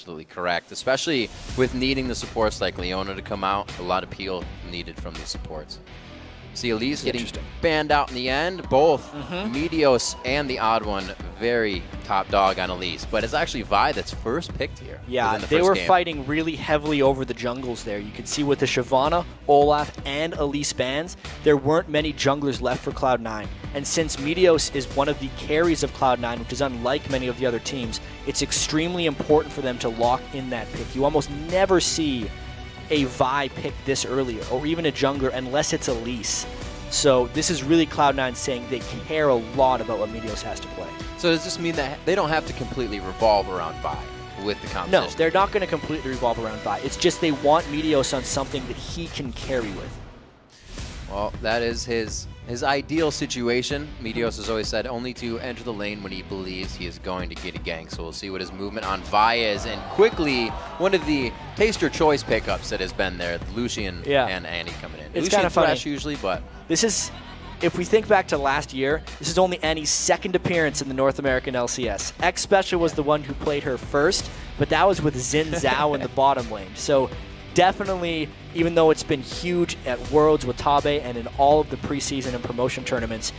absolutely correct, especially with needing the supports like Leona to come out. A lot of peel needed from these supports. See Elise getting banned out in the end. Both Meteos and the Odd One very top dog on Elise, but it's actually Vi that's first picked here. Yeah, they were fighting really heavily over the jungles there. You could see with the Shyvana, Olaf, and Elise bans, there weren't many junglers left for Cloud9. And since Meteos is one of the carries of Cloud9, which is unlike many of the other teams, it's extremely important for them to lock in that pick. You almost never see a Vi pick this early, or even a jungler, unless it's Elise. So this is really Cloud9 saying they care a lot about what Meteos has to play. So does this mean that they don't have to completely revolve around Vi with the competition? No, they're not going to completely revolve around Vi. It's just they want Meteos on something that he can carry with. Well, that is his ideal situation. Meteos has always said only to enter the lane when he believes he is going to get a gank. So we'll see what his movement on Vi is. And quickly, one of the taster choice pickups that has been there, Lucian and Annie coming in. It's kind of funny usually, but this is, if we think back to last year, this is only Annie's second appearance in the North American LCS. X Special was the one who played her first, but that was with Xin Zhao in the bottom lane. So definitely, even though it's been huge at Worlds with Tabe and in all of the preseason and promotion tournaments,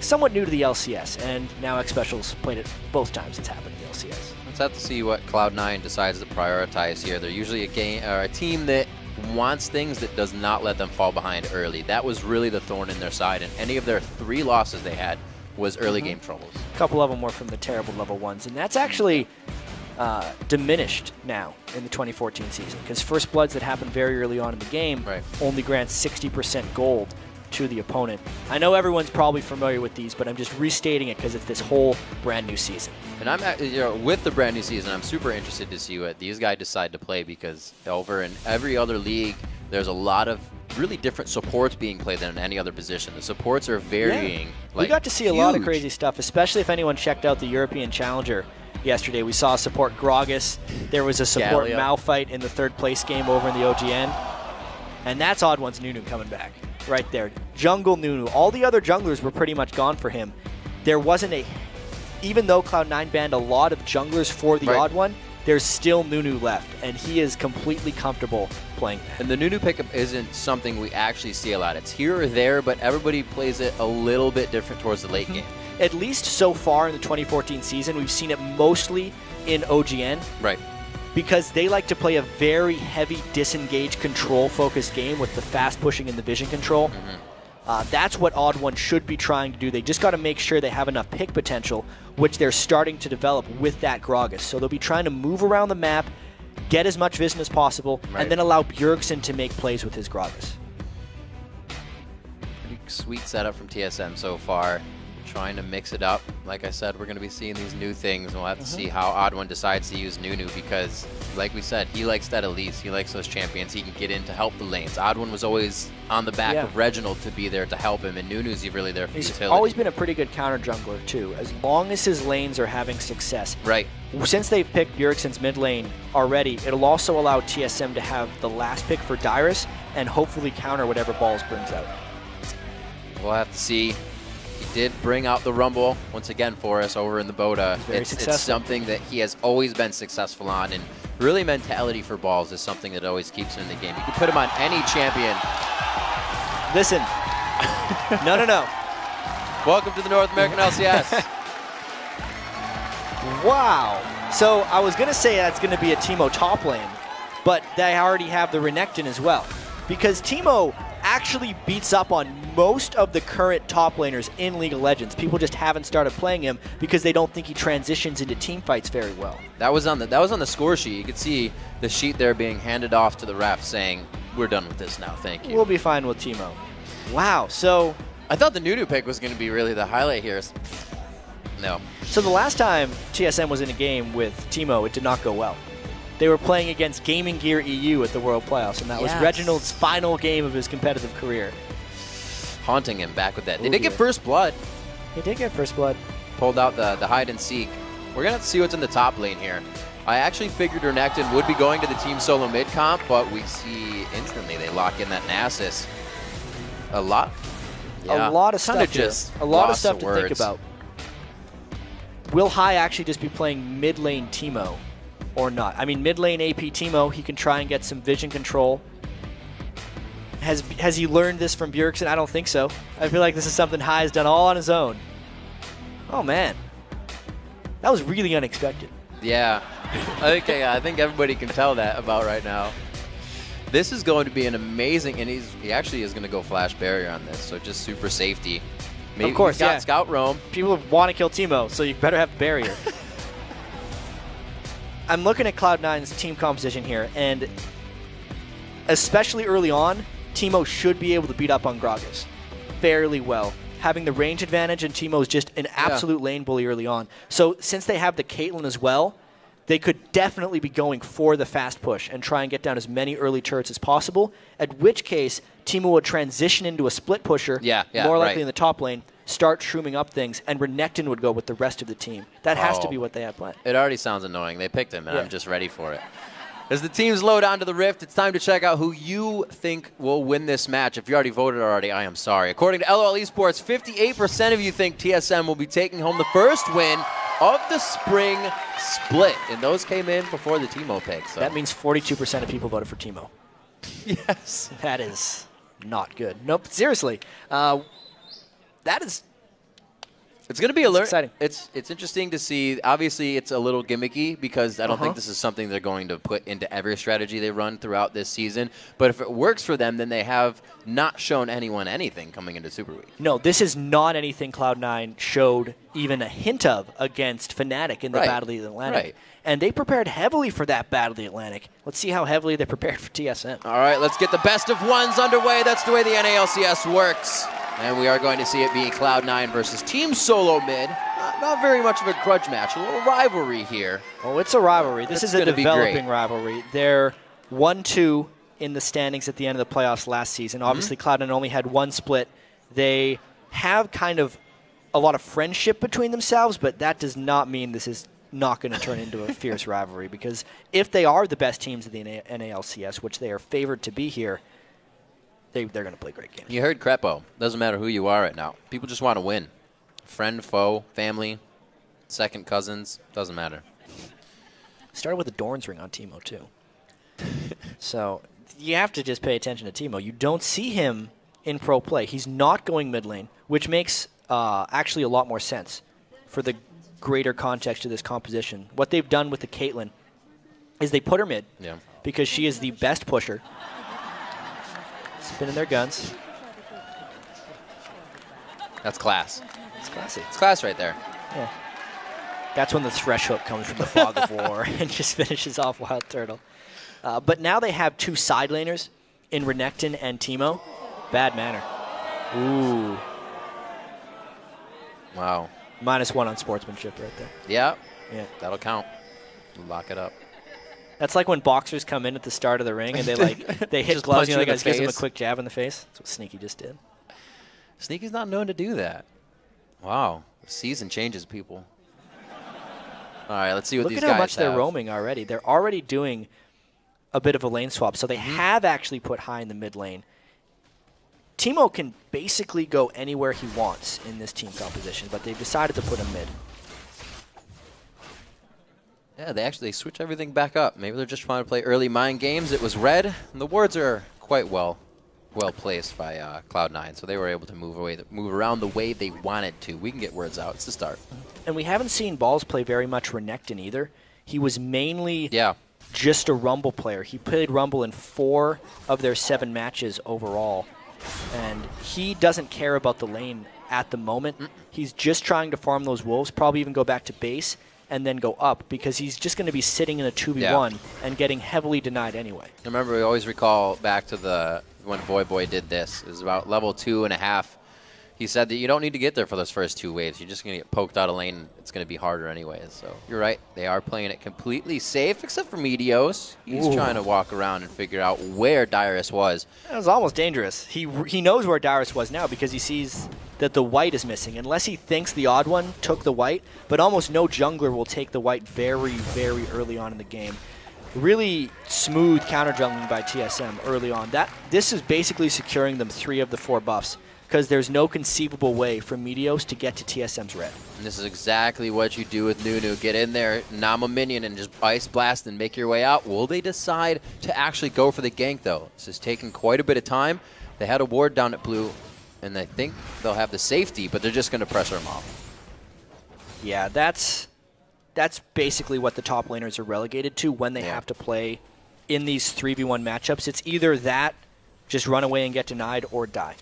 somewhat new to the LCS, and now X Special's played it both times it's happened in the LCS. Let's have to see what Cloud9 decides to prioritize here. They're usually a team that wants things that does not let them fall behind early. That was really the thorn in their side, and any of their 3 losses they had was early game troubles. A couple of them were from the terrible level 1s, and that's actually diminished now in the 2014 season, because First Bloods that happened very early on in the game only grant 60% gold to the opponent. I know everyone's probably familiar with these, but I'm just restating it because it's this whole brand new season. And I'm, with the brand new season, I'm super interested to see what these guys decide to play, because over in every other league, there's a lot of really different supports being played than in any other position. The supports are varying. Yeah. We got to see a lot of crazy stuff, especially if anyone checked out the European Challenger yesterday. We saw support Gragas. There was a support Malphite in the 3rd place game over in the OGN. And that's Odd One's Nunu coming back right there. Jungle Nunu. All the other junglers were pretty much gone for him. There wasn't a... Even though Cloud9 banned a lot of junglers for the Odd One, there's still Nunu left, and he is completely comfortable playing that. And the Nunu pickup isn't something we actually see a lot. It's here or there, but everybody plays it a little bit different towards the late game. At least so far in the 2014 season, we've seen it mostly in OGN. Right. Because they like to play a very heavy disengage control-focused game with the fast pushing and the vision control. That's what Odd One should be trying to do. They just got to make sure they have enough pick potential, which they're starting to develop with that Gragas. So they'll be trying to move around the map, get as much vision as possible, and then allow Bjergsen to make plays with his Gragas. Pretty sweet setup from TSM so far. Trying to mix it up. Like I said, we're going to be seeing these new things, and we'll have to see how Odd One decides to use Nunu, because, like we said, he likes that Elise. He likes those champions he can get in to help the lanes. Odd One was always on the back of Reginald to be there to help him, and Nunu's really there for utility. He's always been a pretty good counter jungler, too, as long as his lanes are having success. Right. Since they've picked Bjergsen's mid lane already, it'll also allow TSM to have the last pick for Dyrus and hopefully counter whatever balls brings out. We'll have to see. He did bring out the Rumble once again for us over in the Boda. It's something that he has always been successful on, and really mentality for balls is something that always keeps him in the game. You can put him on any champion. Listen. No. Welcome to the North American LCS. Wow. So I was going to say that's going to be a Teemo top lane, but they already have the Renekton as well. Because Teemo actually beats up on most of the current top laners in League of Legends. People just haven't started playing him because they don't think he transitions into team fights very well. That was on the score sheet. You could see the sheet there being handed off to the ref saying, "We're done with this now, thank you." We'll be fine with Teemo. Wow, so I thought the Nunu pick was going to be really the highlight here. No. So the last time TSM was in a game with Teemo, it did not go well. They were playing against Gaming Gear EU at the World Playoffs, and that was Reginald's final game of his competitive career. Haunting him back with that. They did get First Blood. They did get First Blood. Pulled out the hide and seek. We're going to have to see what's in the top lane here. I actually figured Renekton would be going to the team SoloMid comp, but we see instantly they lock in that Nasus. A lot of stuff here. A lot of stuff to think about. Will High actually just be playing mid lane Teemo or not. I mean, mid lane AP Teemo, he can try and get some vision control. Has he learned this from Bjergsen? I don't think so. I feel like this is something Hai's done all on his own. Oh, man. That was really unexpected. Yeah. Okay, I think everybody can tell that about right now. This is going to be an amazing, and he actually is going to go flash barrier on this, so just super safety. Maybe of course, he's got yeah. Scout Roam. People want to kill Teemo, so you better have barrier. I'm looking at Cloud9's team composition here, and especially early on, Teemo should be able to beat up on Gragas fairly well. Having the range advantage, and Teemo's just an absolute lane bully early on. So since they have the Caitlyn as well, they could definitely be going for the fast push and try and get down as many early turrets as possible, at which case Teemo would transition into a split pusher, more likely in the top lane, start shrooming up things, and Renekton would go with the rest of the team. That has to be what they have planned. It already sounds annoying. They picked him, and I'm just ready for it. As the teams load onto the Rift, it's time to check out who you think will win this match. If you already voted already, I am sorry. According to LOL Esports, 58% of you think TSM will be taking home the first win of the spring split. And those came in before the Teemo pick. So. That means 42% of people voted for Teemo. Yes. That is not good. Nope, seriously. That is... It's going to be exciting. It's interesting to see. Obviously, it's a little gimmicky because I don't think this is something they're going to put into every strategy they run throughout this season. But if it works for them, then they have not shown anyone anything coming into Super Week. No, this is not anything Cloud9 showed even a hint of against Fnatic in the Battle of the Atlantic. And they prepared heavily for that Battle of the Atlantic. Let's see how heavily they prepared for TSM. All right, let's get the best of ones underway. That's the way the NALCS works. And we are going to see it be Cloud9 versus Team SoloMid. Not very much of a grudge match, a little rivalry here. Oh, it's a rivalry. This is a developing rivalry. They're 1-2 in the standings at the end of the playoffs last season. Obviously, Cloud9 only had one split. They have kind of a lot of friendship between themselves, but that does not mean this is not going to turn into a fierce rivalry, because if they are the best teams of the NALCS, which they are favored to be here, they're going to play great games. You heard Crepo. Doesn't matter who you are right now. People just want to win. Friend, foe, family, second cousins, doesn't matter. Started with a Dorn's ring on Teemo, too. So you have to just pay attention to Teemo. You don't see him in pro play. He's not going mid lane, which makes actually a lot more sense for the greater context of this composition. What they've done with the Caitlyn is they put her mid because she is the best pusher. Spinning their guns. That's class. It's classy. It's class right there. Yeah. That's when the thresh hook comes from the fog of war and just finishes off Wild Turtle. But now they have two side laners in Renekton and Teemo. Bad manner. Ooh. Wow. -1 on sportsmanship right there. Yeah. That'll count. Lock it up. That's like when boxers come in at the start of the ring and they hit gloves and the guys gives them a quick jab in the face. That's what Sneaky just did. Sneaky's not known to do that. Wow. The season changes people. All right, let's see what these guys have. Look at how much they're roaming already. They're already doing a bit of a lane swap. So they have actually put Hai in the mid lane. Teemo can basically go anywhere he wants in this team composition, but they've decided to put him mid. Yeah, they switch everything back up. Maybe they're just trying to play early mind games. It was red, and the wards are quite well placed by Cloud9, so they were able to move around the way they wanted to. We can get words out. It's the start. And we haven't seen Balls play very much Renekton either. He was mainly just a Rumble player. He played Rumble in 4 of their 7 matches overall, and he doesn't care about the lane at the moment. He's just trying to farm those wolves, probably even go back to base, and then go up, because he's just going to be sitting in a 2v1 and getting heavily denied anyway. I remember, we always recall back to when Boy did this. It was about level 2.5. He said that you don't need to get there for those first 2 waves. You're just going to get poked out of lane. It's going to be harder anyways. So you're right. They are playing it completely safe, except for Meteos. He's trying to walk around and figure out where Dyrus was. That was almost dangerous. He knows where Dyrus was now because he sees that the white is missing, unless he thinks the odd one took the white, but almost no jungler will take the white very, very early on in the game. Really smooth counter jungling by TSM early on. This is basically securing them 3 of the 4 buffs. because there's no conceivable way for Meteos to get to TSM's red. And this is exactly what you do with Nunu. Get in there, nom a minion, and just ice blast and make your way out. Will they decide to actually go for the gank, though? This is taking quite a bit of time. They had a ward down at blue, and I think they'll have the safety, but they're just going to pressure them off. Yeah, that's basically what the top laners are relegated to when they have to play in these 3v1 matchups. It's either that, just run away and get denied, or die.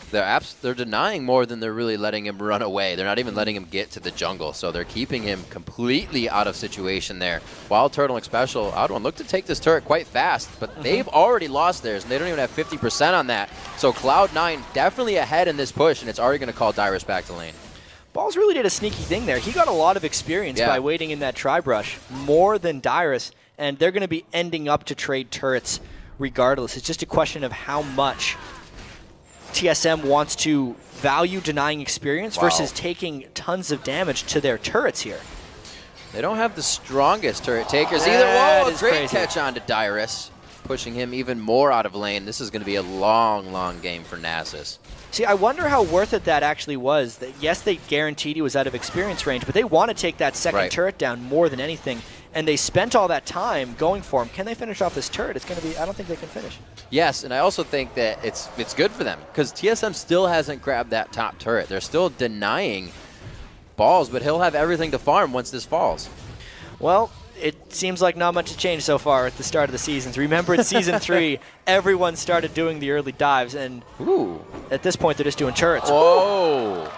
They're denying more than they're really letting him run away. They're not even letting him get to the jungle, so they're keeping him completely out of situation there. Wild Turtle Special, Odd1 look to take this turret quite fast, but they've already lost theirs, and they don't even have 50% on that. So Cloud9 definitely ahead in this push, and it's already going to call Dyrus back to lane. Balls really did a sneaky thing there. He got a lot of experience by waiting in that tri-brush, more than Dyrus, and they're going to be ending up to trade turrets regardless. It's just a question of how much TSM wants to value denying experience versus taking tons of damage to their turrets here. They don't have the strongest turret takers either. Whoa, a great catch on to Dyrus, pushing him even more out of lane. This is going to be a long, long game for Nasus. See, I wonder how worth it that actually was. That yes, they guaranteed he was out of experience range, but they want to take that second turret down more than anything. And they spent all that time going for him. Can they finish off this turret? It's going to be, I don't think they can finish. Yes, and I also think that it's good for them because TSM still hasn't grabbed that top turret. They're still denying balls, but he'll have everything to farm once this falls. Well, it seems like not much has changed so far at the start of the seasons. Remember at Season 3, everyone started doing the early dives, and at this point they're just doing turrets. Whoa!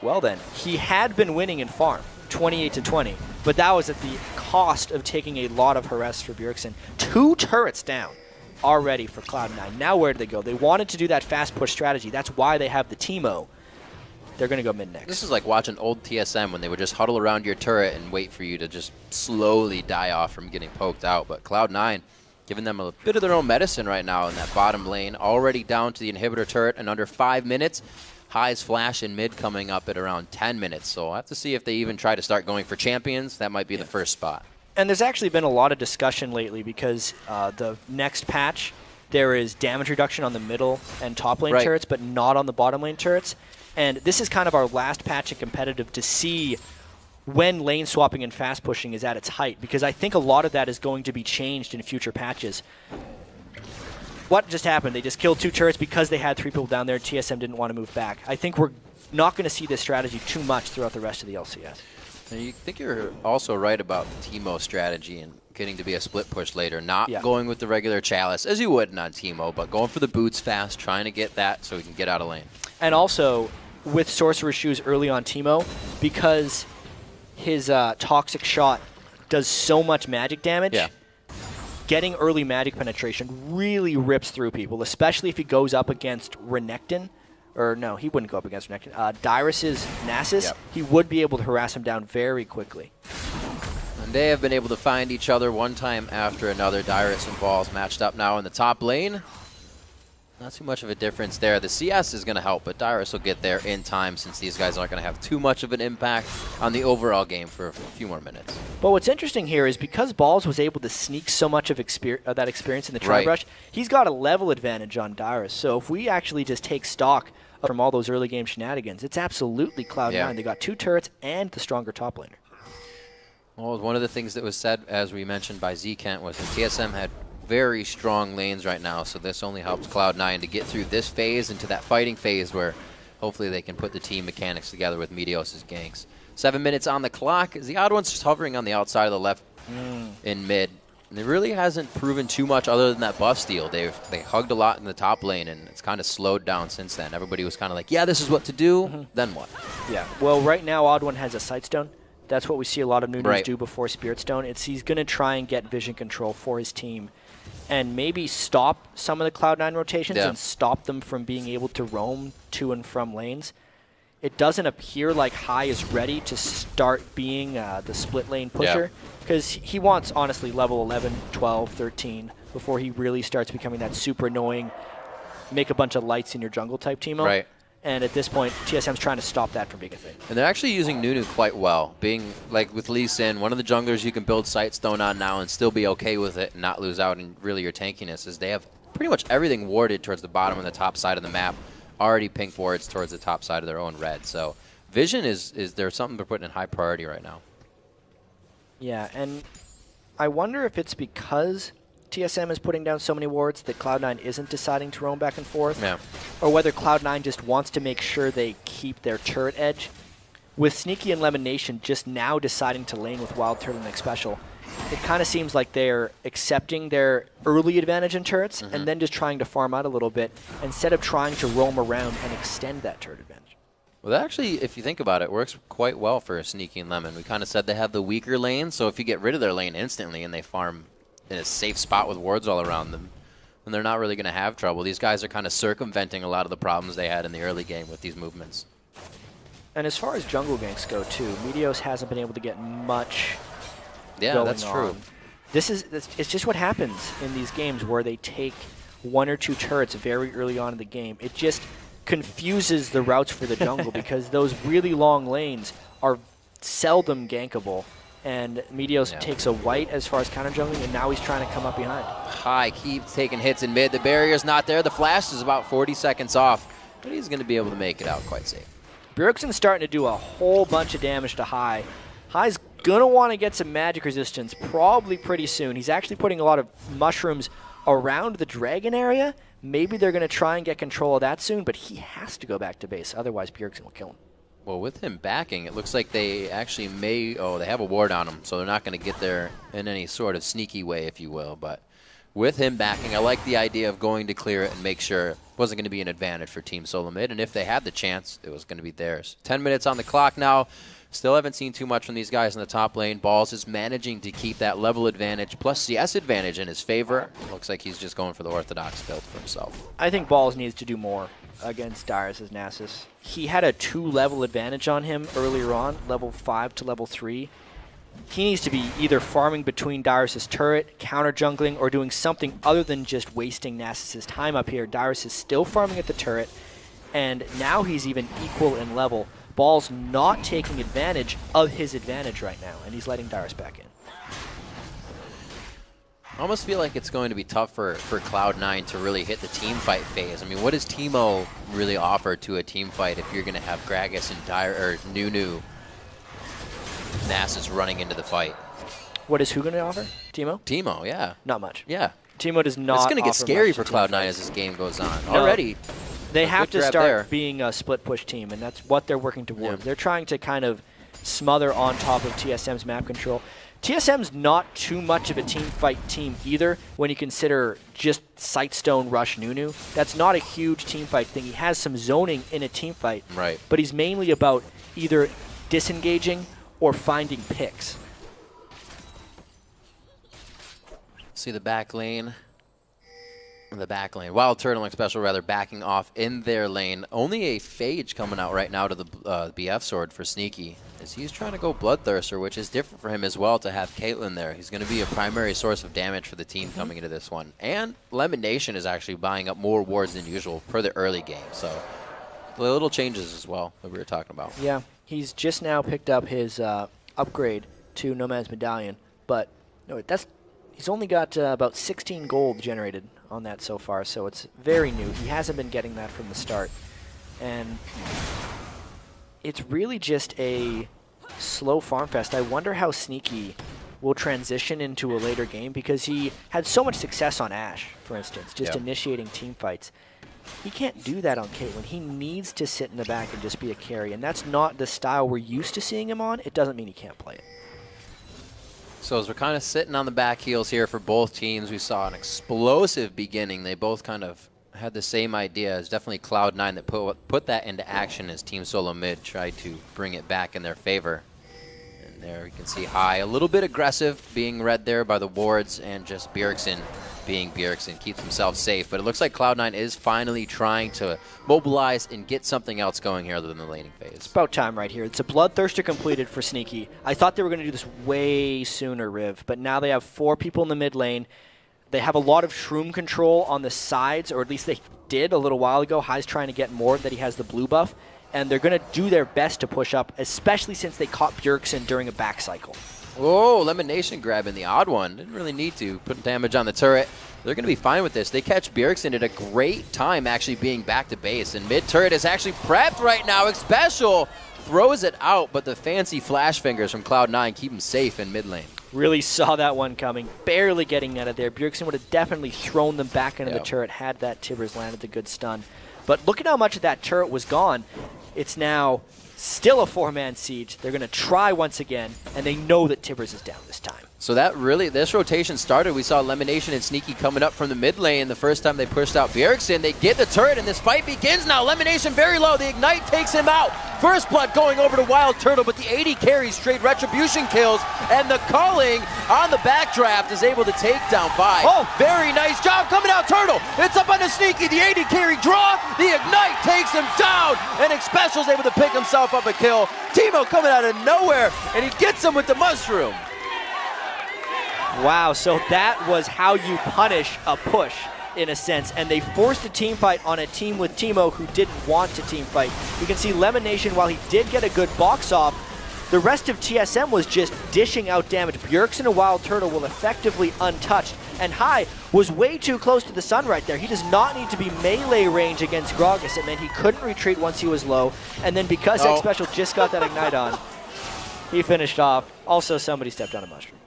Well then, he had been winning in farm, 28-20, but that was at the cost of taking a lot of harass for Bjergsen. 2 turrets down already for Cloud9. Now where do they go? They wanted to do that fast push strategy. That's why they have the Teemo. They're going to go mid next. This is like watching old TSM when they would just huddle around your turret and wait for you to just slowly die off from getting poked out. But Cloud9 giving them a bit of their own medicine right now in that bottom lane. Already down to the inhibitor turret in under 5 minutes. High's flash in mid coming up at around 10 minutes. So I'll have to see if they even try to start going for champions. That might be the first spot. And there's actually been a lot of discussion lately because the next patch, there is damage reduction on the middle and top lane turrets, but not on the bottom lane turrets. And this is kind of our last patch in competitive to see when lane swapping and fast pushing is at its height, because I think a lot of that is going to be changed in future patches. What just happened? They just killed 2 turrets because they had 3 people down there. TSM didn't want to move back. I think we're not going to see this strategy too much throughout the rest of the LCS. And you think you're also right about the Teemo strategy and getting to be a split push later, not going with the regular chalice as you would on Teemo, but going for the boots fast, trying to get that so we can get out of lane. And also with Sorcerer's Shoes early on Teemo, because his Toxic Shot does so much magic damage, getting early magic penetration really rips through people, especially if he goes up against Renekton. Or no, he wouldn't go up against Renekton. Dyrus's Nasus, he would be able to harass him down very quickly. And they have been able to find each other one time after another. Dyrus and Balls matched up now in the top lane. Not too much of a difference there. The CS is going to help, but Dyrus will get there in time since these guys aren't going to have too much of an impact on the overall game for a few more minutes. But what's interesting here is because Balls was able to sneak so much of that experience in the tri-brush, he's got a level advantage on Dyrus. So if we actually just take stock from all those early game shenanigans, it's absolutely Cloud9. They got 2 turrets and the stronger top laner. Well, one of the things that was said, as we mentioned by Z-Kent, was that TSM had very strong lanes right now, so this only helps Cloud9 to get through this phase into that fighting phase where hopefully they can put the team mechanics together with Meteos' ganks. 7 minutes on the clock. The odd one's just hovering on the outside of the left in mid. And it really hasn't proven too much other than that buff steal. They hugged a lot in the top lane, and it's kind of slowed down since then. Everybody was kind of like, yeah, this is what to do. Then what? Yeah. Well, right now, Odd1 has a Sightstone. That's what we see a lot of Nunes do before Spirit Stone. He's going to try and get vision control for his team and maybe stop some of the Cloud9 rotations and stop them from being able to roam to and from lanes. It doesn't appear like High is ready to start being the split lane pusher because he wants, honestly, level 11, 12, 13 before he really starts becoming that super annoying, make a bunch of lights in your jungle type Teemo. Right. And at this point, TSM's trying to stop that from being a thing. And they're actually using Nunu quite well. Being, like with Lee Sin, one of the junglers you can build Sightstone on now and still be okay with it and not lose out in really your tankiness is they have pretty much everything warded towards the bottom and the top side of the map. Already pink wards towards the top side of their own red. So vision is there's something they're putting in high priority right now. Yeah, and I wonder if it's because TSM is putting down so many wards that Cloud9 isn't deciding to roam back and forth, or whether Cloud9 just wants to make sure they keep their turret edge. With Sneaky and Lemon Nation just now deciding to lane with Wild Turtleneck Special, it kind of seems like they're accepting their early advantage in turrets and then just trying to farm out a little bit instead of trying to roam around and extend that turret advantage. Well, that actually, if you think about it, works quite well for Sneaky and Lemon. We kind of said they have the weaker lane, so if you get rid of their lane instantly and they farm in a safe spot with wards all around them, then they're not really going to have trouble. These guys are kind of circumventing a lot of the problems they had in the early game with these movements. And as far as jungle ganks go, too, Meteos hasn't been able to get much going that's true. on. It's just what happens in these games where they take one or two turrets very early on in the game. It just confuses the routes for the jungle because those really long lanes are seldom gankable. And Meteos takes a white as far as counter jungling, and now he's trying to come up behind. High keeps taking hits in mid. The barrier's not there. The flash is about 40 seconds off, but he's going to be able to make it out quite safe. Bjergsen's starting to do a whole bunch of damage to High. High's going to want to get some magic resistance probably pretty soon. He's actually putting a lot of mushrooms around the dragon area. Maybe they're going to try and get control of that soon, but he has to go back to base. Otherwise, Bjergsen will kill him. Well, with him backing, it looks like they actually may... Oh, they have a ward on him, so they're not going to get there in any sort of sneaky way, if you will. But with him backing, I like the idea of going to clear it and make sure it wasn't going to be an advantage for Team SoloMid. And if they had the chance, it was going to be theirs. 10 minutes on the clock now. Still haven't seen too much from these guys in the top lane. Balls is managing to keep that level advantage plus CS advantage in his favor. Looks like he's just going for the orthodox build for himself. I think Balls needs to do more against Darius' Nasus. He had a 2-level advantage on him earlier on, level 5 to level 3. He needs to be either farming between Darius' turret, counter jungling, or doing something other than just wasting Nasus' time up here. Darius is still farming at the turret, and now he's even equal in level. Ball's not taking advantage of his advantage right now, and he's letting Darius back in. I almost feel like it's going to be tough for Cloud9 to really hit the team fight phase. I mean, what does Teemo really offer to a team fight if you're going to have Gragas and Nunu Nasus running into the fight? What is who going to offer? Teemo? Teemo, yeah. Not much. Yeah. Teemo does not. It's going to get scary for Cloud9 Cloud9 as this game goes on. No. Already. They have to start being a split push team, and that's what they're working towards. Yeah. They're trying to kind of smother on top of TSM's map control. TSM's not too much of a team fight team either when you consider just Sightstone Rush Nunu. That's not a huge team fight thing. He has some zoning in a team fight, right? But he's mainly about either disengaging or finding picks. See the back lane. Wild Turtleneck Special, rather, backing off in their lane. Only a Phage coming out right now to the BF sword for Sneaky, as he's trying to go Bloodthirster, which is different for him as well to have Caitlyn there. He's going to be a primary source of damage for the team coming into this one. And Lemon Nation is actually buying up more wards than usual for the early game. So the little changes as well that we were talking about. Yeah, he's just now picked up his upgrade to Nomad's Medallion, but no, he's only got about 16 gold generated on that so far, so it's very new. He hasn't been getting that from the start. And it's really just a slow farm fest. I wonder how Sneaky will transition into a later game, because he had so much success on Ashe, for instance, just initiating team fights. He can't do that on Caitlyn. He needs to sit in the back and just be a carry, and that's not the style we're used to seeing him on. It doesn't mean he can't play it. So as we're kind of sitting on the back heels here for both teams, we saw an explosive beginning. They both kind of had the same idea. It's definitely Cloud9 that put that into action as Team SoloMid tried to bring it back in their favor. And there you can see High, a little bit aggressive, being read there by the wards, and just Bjergsen being Bjergsen, keeps himself safe. But it looks like Cloud9 is finally trying to mobilize and get something else going here other than the laning phase. It's about time right here. It's a Bloodthirster completed for Sneaky. I thought they were going to do this way sooner, Riv, but now they have 4 people in the mid lane. They have a lot of shroom control on the sides, or at least they did a little while ago. High's trying to get more, that he has the blue buff, and they're going to do their best to push up, especially since they caught Bjergsen during a back cycle. Whoa, Lemon Nation grabbing the odd one. Didn't really need to. Putting damage on the turret. they're going to be fine with this. They catch Bjergsen at a great time actually being back to base. And mid-turret is actually prepped right now. Xpecial throws it out, but the fancy flash fingers from Cloud9 keep him safe in mid lane. Really saw that one coming, barely getting out of there. Bjergsen would have definitely thrown them back into the turret had that Tibbers landed the good stun. But look at how much of that turret was gone. It's now still a 4-man siege. They're going to try once again, and they know that Tibbers is down this time. So that really, this rotation started. We saw Elimination and Sneaky coming up from the mid lane the first time they pushed out Bjergsen. They get the turret, and this fight begins now. Elimination very low. The Ignite takes him out. First blood going over to Wild Turtle, but the 80 carries straight Retribution kills, and the Culling on the backdraft is able to take down Vi. Oh, very nice job coming out, Turtle. It's up on the Sneaky. The 80 carry draw. The Ignite takes him down, and Xpecial's able to pick himself up a kill. Teemo coming out of nowhere, and he gets him with the Mushroom. Wow, so that was how you punish a push, in a sense, and they forced a team fight on a team with Teemo who didn't want to team fight. You can see Lemonation, while he did get a good box off, the rest of TSM was just dishing out damage. Bjergsen and Wild Turtle were effectively untouched, and Hai was way too close to the sun right there. He does not need to be melee range against Gragas. It meant he couldn't retreat once he was low, and then because Xpecial just got that Ignite on, he finished off. Also, somebody stepped on a Mushroom.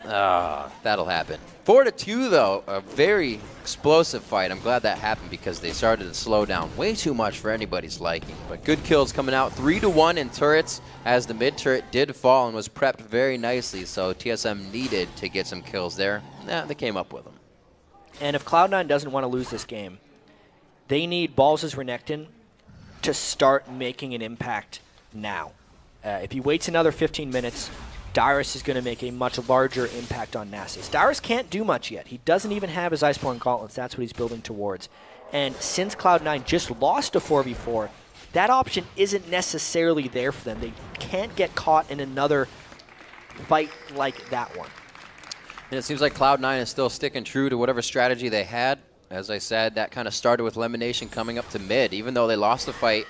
That'll happen. 4-2 though, a very explosive fight. I'm glad that happened because they started to slow down way too much for anybody's liking. But good kills coming out. 3-1 in turrets as the mid turret did fall and was prepped very nicely. So TSM needed to get some kills there. They came up with them. And if Cloud9 doesn't want to lose this game, they need Balls' Renekton to start making an impact now. If he waits another 15 minutes, Dyrus is going to make a much larger impact on Nasus. Dyrus can't do much yet. He doesn't even have his Iceborne Gauntlets. That's what he's building towards. And since Cloud9 just lost a 4v4, that option isn't necessarily there for them. They can't get caught in another fight like that one. And it seems like Cloud9 is still sticking true to whatever strategy they had. As I said, that kind of started with Elimination coming up to mid. Even though they lost the fight,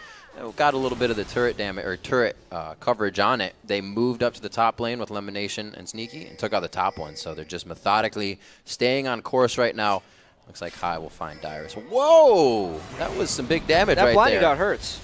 got a little bit of the turret damage or turret coverage on it. They moved up to the top lane with Elimination and Sneaky and took out the top one. So they're just methodically staying on course right now. Looks like Hai will find Dyrus. Whoa! That was some big damage right there. That blinding dot hurts.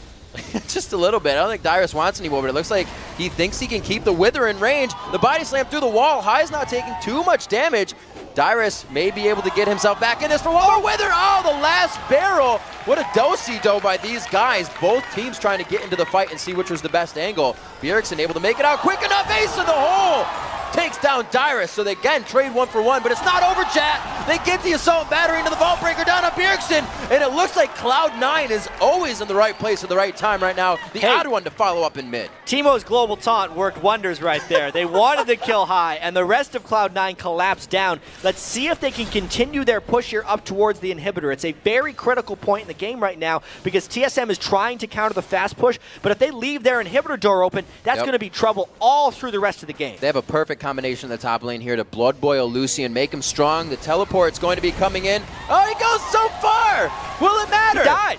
Just a little bit. I don't think Dyrus wants anymore, but it looks like he thinks he can keep the Wither in range. The body slam through the wall. Hai's not taking too much damage. Dyrus may be able to get himself back in this for one more Wither. Oh, the last barrel. What a do-si-do by these guys. Both teams trying to get into the fight and see which was the best angle. Bjergsen able to make it out quick enough. Ace in the hole. Takes down Dyrus, so they again trade 1 for 1, but it's not over, chat. They get the assault battery into the vault breaker down on Bjergsen, and it looks like Cloud9 is always in the right place at the right time right now. The odd one to follow up in mid. Teemo's global taunt worked wonders right there. They wanted to kill Hai, and the rest of Cloud9 collapsed down. Let's see if they can continue their push here up towards the inhibitor. It's a very critical point in the game right now because TSM is trying to counter the fast push, but if they leave their inhibitor door open, that's going to be trouble all through the rest of the game. They have a perfect combination in the top lane here to blood boil Lucian, make him strong. The teleport's going to be coming in. Oh, he goes so far! Will it matter? He died.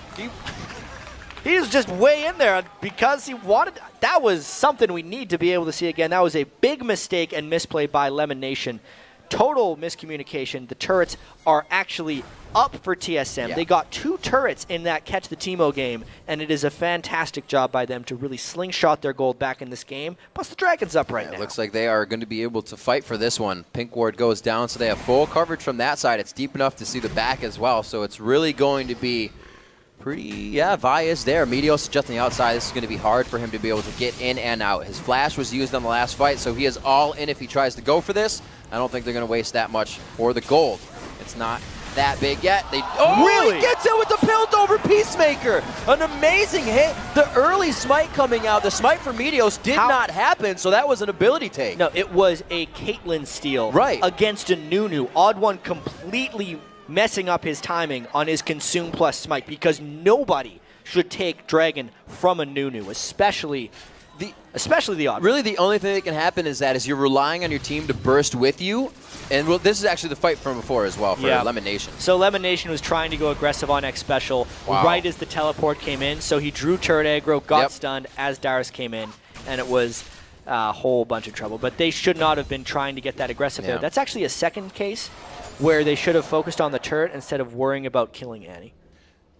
He was just way in there because he wanted. That was something we need to be able to see again. That was a big mistake and misplay by Lemon Nation. Total miscommunication. The turrets are actually up for TSM. Yeah. They got 2 turrets in that Catch the Teemo game, and it is a fantastic job by them to really slingshot their gold back in this game. Plus, the Dragon's up right now. It looks like they are going to be able to fight for this one. Pink Ward goes down, so they have full coverage from that side. It's deep enough to see the back as well, so it's really going to be pretty, Vi is there. Meteos is just on the outside. This is going to be hard for him to be able to get in and out. His flash was used on the last fight, so he is all in if he tries to go for this. I don't think they're going to waste that much for the gold. It's not that big yet. Really? He gets it with the Piltover Peacemaker. An amazing hit. The early smite coming out, the smite for Meteos did not happen, so that was an ability take. No, it was a Caitlyn steal against a Nunu. Odd One completely messing up his timing on his Consume plus smite because nobody should take Dragon from a Nunu, especially the Odd One. Really, the only thing that can happen is you're relying on your team to burst with you. And this is actually the fight from before as well for Lemon Nation. So Lemon Nation was trying to go aggressive on Xpecial right as the teleport came in. So he drew turret aggro, got stunned as Dyrus came in, and it was a whole bunch of trouble. But they should not have been trying to get that aggressive there. That's actually a second case where they should have focused on the turret instead of worrying about killing Annie.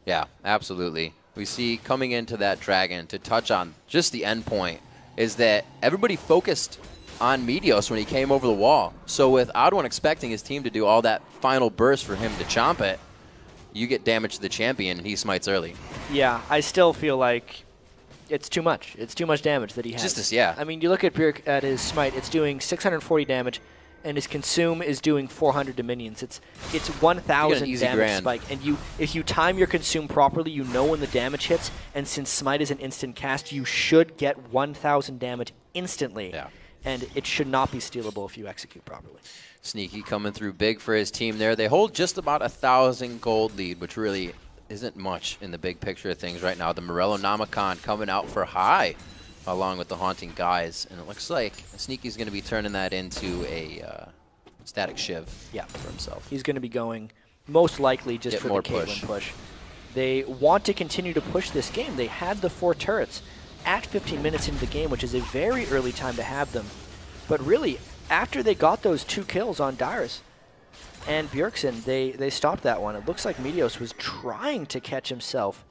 Yeah, absolutely. We see coming into that Dragon, to touch on just the end point, is that everybody focused on Meteos when he came over the wall. So with Odd1 expecting his team to do all that final burst for him to chomp it, you get damage to the champion and he smites early. Yeah, I still feel like it's too much. It's too much damage that he has. Just this, yeah. I mean, you look at Bjerg at his smite, it's doing 640 damage, and his consume is doing 400 to minions. It's 1,000 damage grand spike. And if you time your consume properly, you know when the damage hits, and since smite is an instant cast, you should get 1,000 damage instantly. Yeah. And it should not be stealable if you execute properly. Sneaky coming through big for his team there. They hold just about 1,000 gold lead, which really isn't much in the big picture of things right now. The Morellonomicon coming out for high, along with the Haunting Guys. And it looks like Sneaky's going to be turning that into a static shiv for himself. He's going to be going most likely just for the Caitlyn push. They want to continue to push this game. They had the 4 turrets at 15 minutes into the game, which is a very early time to have them. But really, after they got those 2 kills on Dyrus and Bjergsen, they stopped that one. It looks like Meteos was trying to catch himself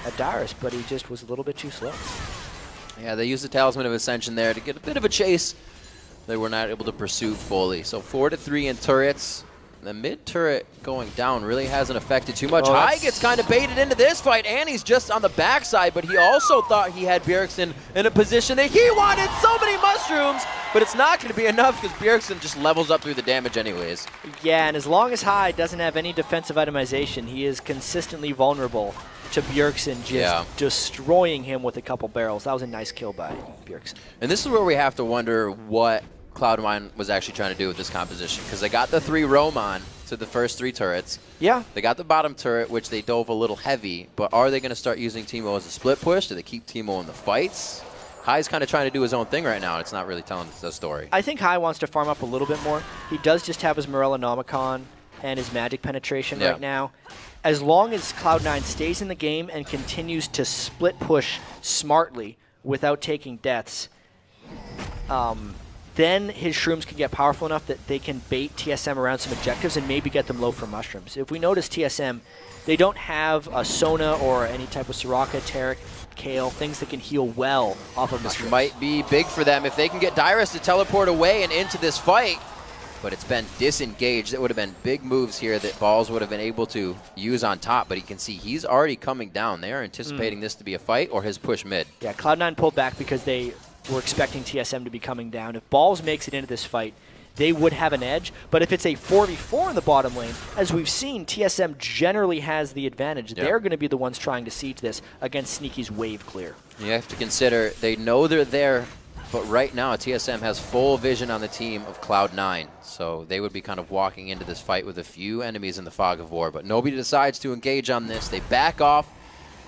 at Dyrus, but he just was a little bit too slow. Yeah, they used the Talisman of Ascension there to get a bit of a chase. They were not able to pursue fully. So 4-3 in turrets. The mid turret going down really hasn't affected too much. High gets kind of baited into this fight. Annie's just on the backside, but he also thought he had Bjergsen in a position that he wanted so many mushrooms, but it's not going to be enough because Bjergsen just levels up through the damage anyways. Yeah, and as long as High doesn't have any defensive itemization, he is consistently vulnerable to Bjergsen just destroying him with a couple barrels. That was a nice kill by Bjergsen. And this is where we have to wonder what Cloud9 was actually trying to do with this composition, because they got the 3 roam on to the first 3 turrets. Yeah. They got the bottom turret, which they dove a little heavy, but are they going to start using Teemo as a split push? Do they keep Teemo in the fights? High's kind of trying to do his own thing right now, and it's not really telling the story. I think High wants to farm up a little bit more. He does just have his Morellonomicon and his magic penetration right now. As long as Cloud9 stays in the game and continues to split push smartly without taking deaths, then his shrooms can get powerful enough that they can bait TSM around some objectives and maybe get them low for mushrooms. If we notice TSM, they don't have a Sona or any type of Soraka, Taric, Kale, things that can heal well off of mushrooms. This might be big for them if they can get Dyrus to teleport away and into this fight. But it's been disengaged. That would have been big moves here that Balls would have been able to use on top. But you can see he's already coming down. They are anticipating this to be a fight or his push mid. Yeah, Cloud9 pulled back because they were expecting TSM to be coming down. If Balls makes it into this fight, they would have an edge. But if it's a 4v4 in the bottom lane, as we've seen, TSM generally has the advantage. They're going to be the ones trying to siege this against Sneaky's wave clear. You have to consider they know they're there, but right now TSM has full vision on the team of Cloud9. So they would be kind of walking into this fight with a few enemies in the fog of war. But nobody decides to engage on this. They back off.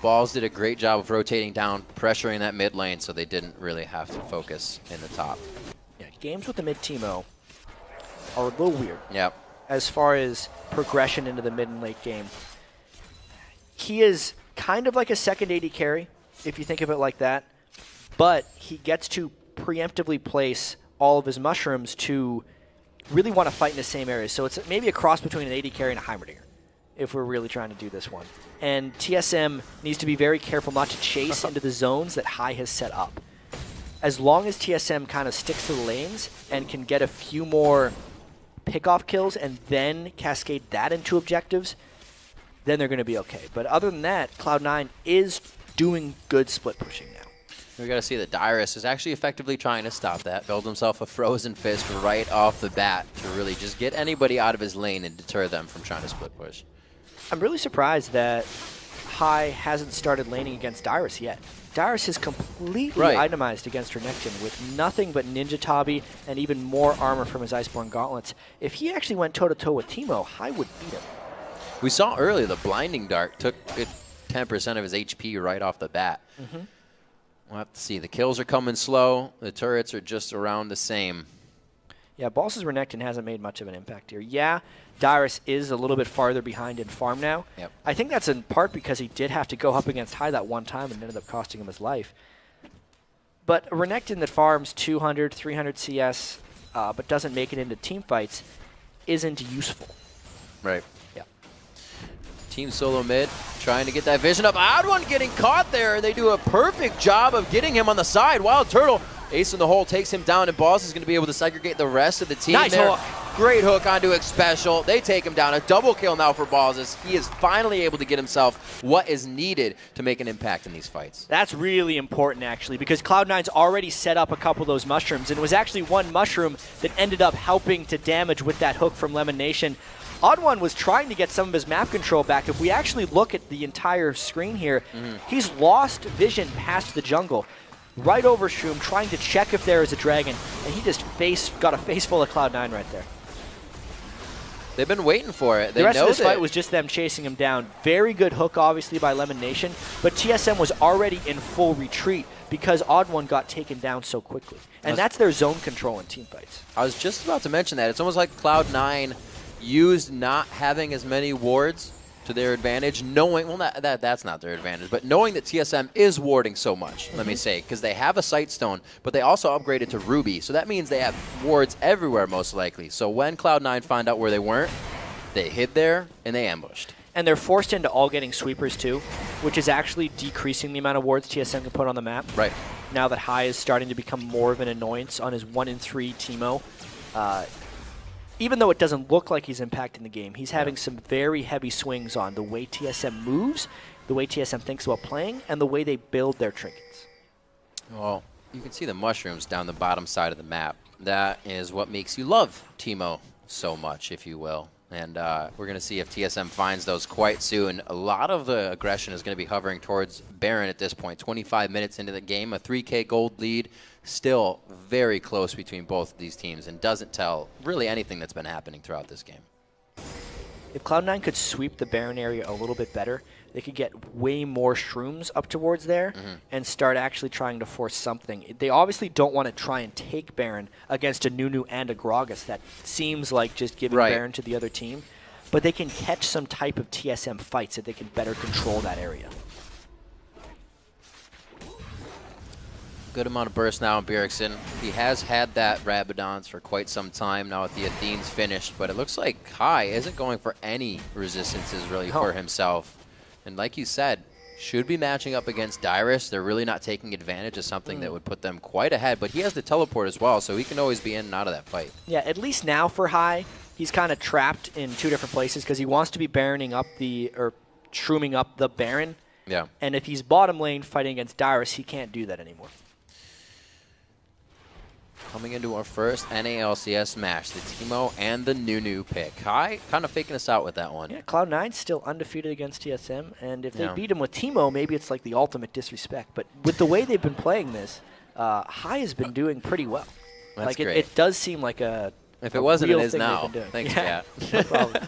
Balls did a great job of rotating down, pressuring that mid lane, so they didn't really have to focus in the top. Yeah, games with the mid Teemo are a little weird. Yep. As far as progression into the mid and late game. He is kind of like a second AD carry, if you think of it like that, but he gets to preemptively place all of his mushrooms to really want to fight in the same area. So it's maybe a cross between an AD carry and a Heimerdinger, if we're really trying to do this one. And TSM needs to be very careful not to chase into the zones that High has set up. As long as TSM kind of sticks to the lanes and can get a few more pick-off kills and then cascade that into objectives, then they're going to be okay. But other than that, Cloud9 is doing good split pushing now. We got to see that Dyrus is actually effectively trying to stop that, build himself a frozen fist right off the bat to really just get anybody out of his lane and deter them from trying to split push. I'm really surprised that High hasn't started laning against Dyrus yet. Dyrus is completely itemized against Renekton with nothing but Ninja Tabi and even more armor from his Iceborne Gauntlets. If he actually went toe-to-toe with Teemo, High would beat him. We saw earlier the Blinding Dart took 10% of his HP right off the bat. We'll have to see. The kills are coming slow. The turrets are just around the same. Yeah, Balls' Renekton hasn't made much of an impact here. Yeah, Dyrus is a little bit farther behind in farm now. Yep. I think that's in part because he did have to go up against High that one time and ended up costing him his life. But a Renekton that farms 200, 300 CS but doesn't make it into team fights isn't useful. Right. Yeah. Team SoloMid trying to get that vision up. Odd1 getting caught there, and they do a perfect job of getting him on the side. Wild Turtle, ace in the hole, takes him down, and Balls is going to be able to segregate the rest of the team. Nice there. hook. Great hook onto a special. They take him down. A double kill now for Balls as he is finally able to get himself what is needed to make an impact in these fights. That's really important, actually, because Cloud9's already set up a couple of those mushrooms, and it was actually one mushroom that ended up helping to damage with that hook from Lemon Nation. Odd1 was trying to get some of his map control back. If we actually look at the entire screen here, he's lost vision past the jungle. Right over Shroom, trying to check if there is a dragon, and he just got a face full of Cloud9 right there. They've been waiting for it. The rest of this fight was just them chasing him down. Very good hook, obviously, by Lemon Nation, but TSM was already in full retreat because Odd1 got taken down so quickly. And that's their zone control in team fights. I was just about to mention that. It's almost like Cloud9 used not having as many wards to their advantage, knowing, well, that's not their advantage, but knowing that TSM is warding so much, let me say, because they have a Sight Stone, but they also upgraded to Ruby, so that means they have wards everywhere, most likely. So when Cloud9 find out where they weren't, they hid there, and they ambushed. And they're forced into all getting sweepers, too, which is actually decreasing the amount of wards TSM can put on the map. Right. Now that High is starting to become more of an annoyance on his 1-in-3 Teemo. Even though it doesn't look like he's impacting the game, he's having some very heavy swings on the way TSM moves, the way TSM thinks about playing, and the way they build their trinkets. Well, you can see the mushrooms down the bottom side of the map. That is what makes you love Teemo so much, if you will. And we're going to see if TSM finds those quite soon. A lot of the aggression is going to be hovering towards Baron at this point. 25 minutes into the game, a 3K gold lead. Still very close between both of these teams and doesn't tell really anything that's been happening throughout this game. If Cloud9 could sweep the Baron area a little bit better, they could get way more shrooms up towards there and start actually trying to force something. They obviously don't want to try and take Baron against a Nunu and a Gragas. That seems like just giving Baron to the other team. But they can catch some type of TSM fight so they can better control that area. Good amount of burst now on Bjergsen. He has had that Rabadons for quite some time now with the Athene's finished, but it looks like High isn't going for any resistances really for himself. And like you said, should be matching up against Dyrus. They're really not taking advantage of something that would put them quite ahead, but he has the teleport as well, so he can always be in and out of that fight. Yeah, at least now for High, he's kind of trapped in two different places because he wants to be Baroning up or shrooming up the Baron. Yeah. And if he's bottom lane fighting against Dyrus, he can't do that anymore. Coming into our first NA LCS match, the Teemo and the Nunu pick. High kind of faking us out with that one. Yeah, Cloud9's still undefeated against TSM, and if they beat him with Teemo, maybe it's like the ultimate disrespect. But with the way they've been playing this, High has been doing pretty well. That's like great. It does seem like a If it wasn't, it is thing now. they've been doing. Thanks, Kat. No problem.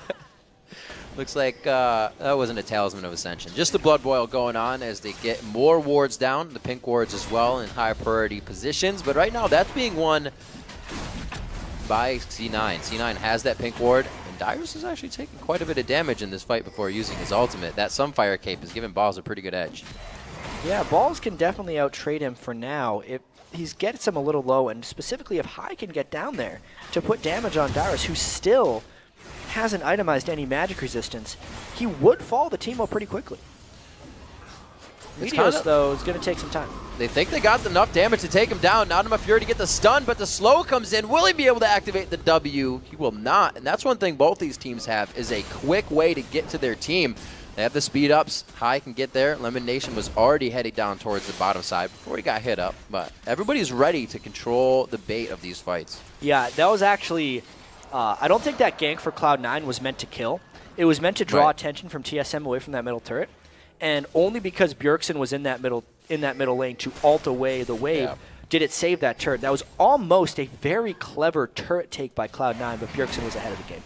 Looks like that wasn't a Talisman of Ascension. Just the Blood Boil going on as they get more wards down, the pink wards as well, in high priority positions. But right now, that's being won by C9. C9 has that pink ward, and Dyrus is actually taking quite a bit of damage in this fight before using his ultimate. That Sunfire Cape is giving Balls a pretty good edge. Yeah, Balls can definitely out-trade him for now. If he gets him a little low, and specifically if High can get down there to put damage on Dyrus, who still hasn't itemized any magic resistance, he would fall the Teemo pretty quickly. Meteos, though, is going to take some time. They think they got enough damage to take him down. Not enough Fury to get the stun, but the slow comes in. Will he be able to activate the W? He will not, and that's one thing both these teams have, is a quick way to get to their team. They have the speed ups. High can get there. Lemon Nation was already heading down towards the bottom side before he got hit up, but everybody's ready to control the bait of these fights. Yeah, that was actually... I don't think that gank for Cloud9 was meant to kill. It was meant to draw attention from TSM away from that middle turret, and only because Bjergsen was in that middle lane to ult away the wave did it save that turret. That was almost a very clever turret take by Cloud9, but Bjergsen was ahead of the game.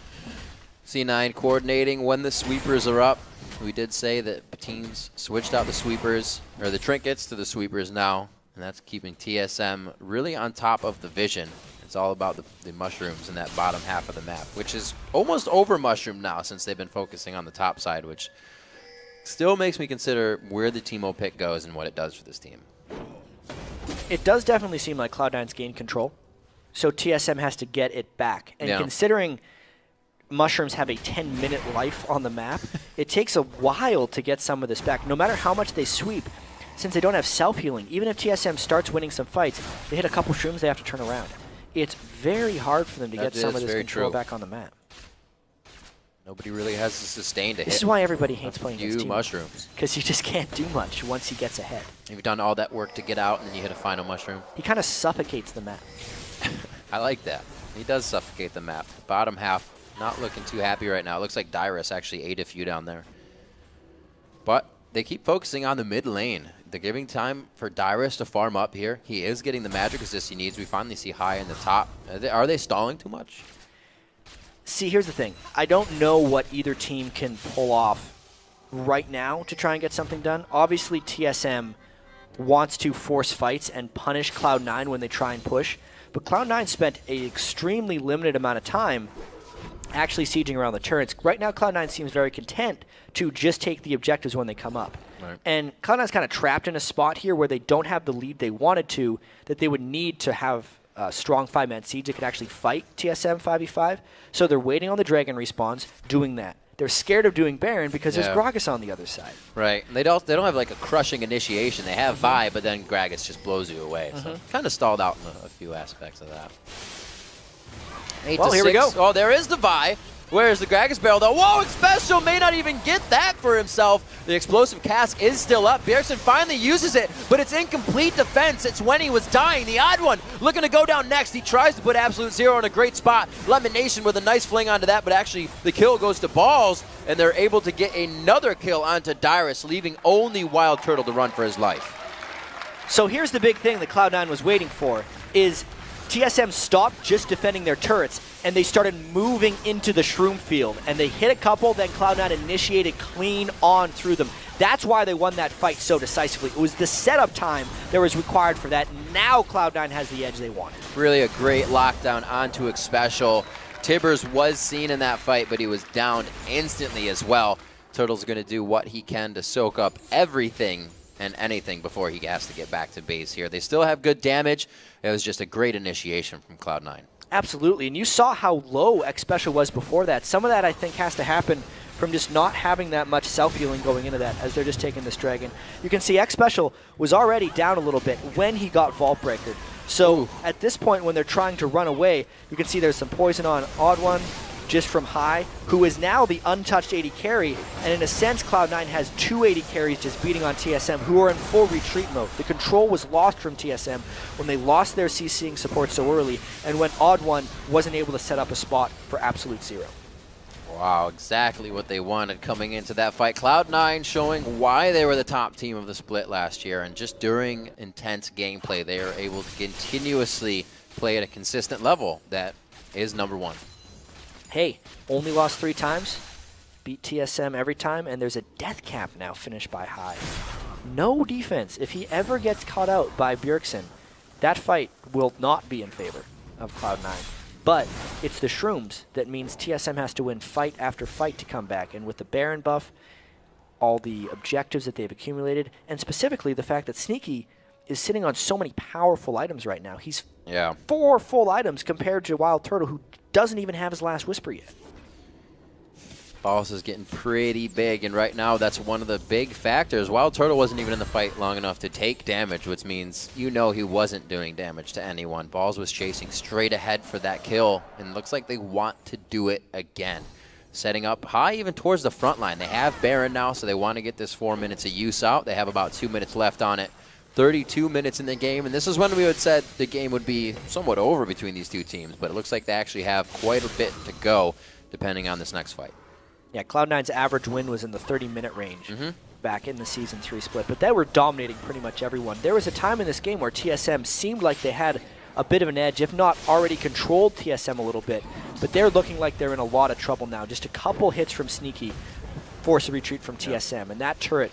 C9 coordinating when the sweepers are up. We did say that teams switched out the sweepers, or the trinkets to the sweepers now, and that's keeping TSM really on top of the vision. It's all about the mushrooms in that bottom half of the map, which is almost over mushroom now since they've been focusing on the top side, which still makes me consider where the Teemo pick goes and what it does for this team. It does definitely seem like Cloud9's gained control, so TSM has to get it back. And considering mushrooms have a 10-minute life on the map, it takes a while to get some of this back. No matter how much they sweep, since they don't have self-healing, even if TSM starts winning some fights, they hit a couple shrooms, they have to turn around. It's very hard for them to get some of this control back on the map. Nobody really has the sustain to hit. This is why everybody hates playing against mushrooms. Because you just can't do much once he gets ahead. You've done all that work to get out, and then you hit a final mushroom. He kind of suffocates the map. I like that. He does suffocate the map. The bottom half, not looking too happy right now. It looks like Dyrus actually ate a few down there. But they keep focusing on the mid lane. They're giving time for Dyrus to farm up here. He is getting the magic assist he needs. We finally see High in the top. Are they stalling too much? See, here's the thing. I don't know what either team can pull off right now to try and get something done. Obviously, TSM wants to force fights and punish Cloud9 when they try and push. But Cloud9 spent an extremely limited amount of time actually sieging around the turrets. Right now, Cloud9 seems very content to just take the objectives when they come up. Right. And Cloud9's kind of trapped in a spot here where they don't have the lead they wanted to, that they would need to have a strong 5-man siege that could actually fight TSM 5v5. So they're waiting on the Dragon respawns, doing that. They're scared of doing Baron because there's Gragas on the other side. Right. They don't have like a crushing initiation. They have Vi, but then Gragas just blows you away. So kind of stalled out in a few aspects of that. 8 well, to here 6. we go. Oh, there is the Vi. Where's the Gragas barrel, though? Whoa, Special may not even get that for himself. The explosive cask is still up. Bjergsen finally uses it, but it's incomplete defense. It's when he was dying. The Odd One looking to go down next. He tries to put Absolute Zero in a great spot. Lemon Nation with a nice fling onto that, but actually the kill goes to Balls, and they're able to get another kill onto Dyrus, leaving only Wild Turtle to run for his life. So here's the big thing that Cloud9 was waiting for, is TSM stopped just defending their turrets, and they started moving into the Shroom field. And they hit a couple, then Cloud9 initiated clean on through them. That's why they won that fight so decisively. It was the setup time that was required for that. Now Cloud9 has the edge they wanted. Really a great lockdown onto Xpecial. Tibbers was seen in that fight, but he was downed instantly as well. Turtle's going to do what he can to soak up everything and anything before he has to get back to base here. They still have good damage. It was just a great initiation from Cloud9. Absolutely, and you saw how low Xpecial was before that. Some of that, I think, has to happen from just not having that much self-healing going into that as they're just taking this Dragon. You can see Xpecial was already down a little bit when he got Vault Breaker. So at this point, when they're trying to run away, you can see there's some poison on Odd One, just from High, who is now the untouched AD carry, and in a sense, Cloud9 has 2 AD carries just beating on TSM, who are in full retreat mode. The control was lost from TSM when they lost their CCing support so early, and when Odd One wasn't able to set up a spot for Absolute Zero. Wow, exactly what they wanted coming into that fight. Cloud9 showing why they were the top team of the split last year, and just during intense gameplay, they are able to continuously play at a consistent level that is #1. Hey, only lost 3 times, beat TSM every time, and there's a death cap now finished by High. No defense. If he ever gets caught out by Bjergsen, that fight will not be in favor of Cloud9. But it's the Shrooms that means TSM has to win fight after fight to come back, and with the Baron buff, all the objectives that they've accumulated, and specifically the fact that Sneaky is sitting on so many powerful items right now. He's 4 full items compared to Wild Turtle, who doesn't even have his last Whisper yet. Balls is getting pretty big, and right now that's one of the big factors. Wild Turtle wasn't even in the fight long enough to take damage, which means you know he wasn't doing damage to anyone. Balls was chasing straight ahead for that kill, and it looks like they want to do it again. Setting up High even towards the front line. They have Baron now, so they want to get this 4 minutes of use out. They have about 2 minutes left on it. 32 minutes in the game, and this is when we would said the game would be somewhat over between these two teams, but it looks like they actually have quite a bit to go depending on this next fight. Yeah, Cloud9's average win was in the 30-minute range back in the Season 3 split, but they were dominating pretty much everyone. There was a time in this game where TSM seemed like they had a bit of an edge, if not already controlled TSM a little bit, but they're looking like they're in a lot of trouble now. Just a couple hits from Sneaky force a retreat from TSM, and that turret,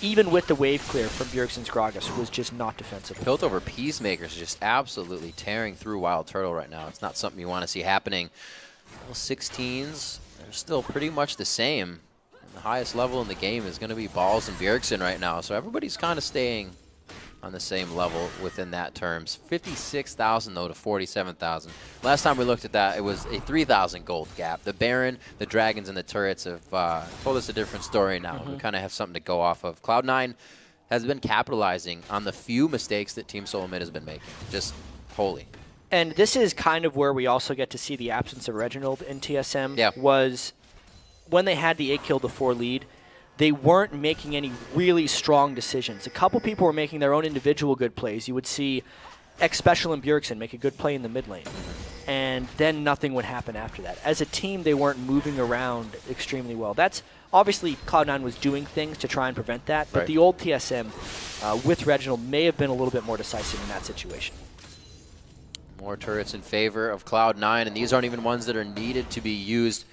even with the wave clear from Bjergsen's Gragas, was just not defensible. Piltover Peacemakers just absolutely tearing through Wild Turtle right now. It's not something you want to see happening. Well, 16s, they're still pretty much the same. And the highest level in the game is going to be Balls and Bjergsen right now, so everybody's kind of staying on the same level within that terms. 56,000 though to 47,000. Last time we looked at that, it was a 3,000 gold gap. The Baron, the Dragons, and the Turrets have told us a different story now. We kind of have something to go off of. Cloud9 has been capitalizing on the few mistakes that Team SoloMid has been making. Just wholly. And this is kind of where we also get to see the absence of Reginald in TSM. Yeah. Was when they had the 8 kill to 4 lead, they weren't making any really strong decisions. A couple people were making their own individual good plays. You would see X-Special and Bjergsen make a good play in the mid lane, and then nothing would happen after that. As a team, they weren't moving around extremely well. That's obviously Cloud9 was doing things to try and prevent that, but the old TSM with Reginald may have been a little bit more decisive in that situation. More turrets in favor of Cloud9, and these aren't even ones that are needed to be used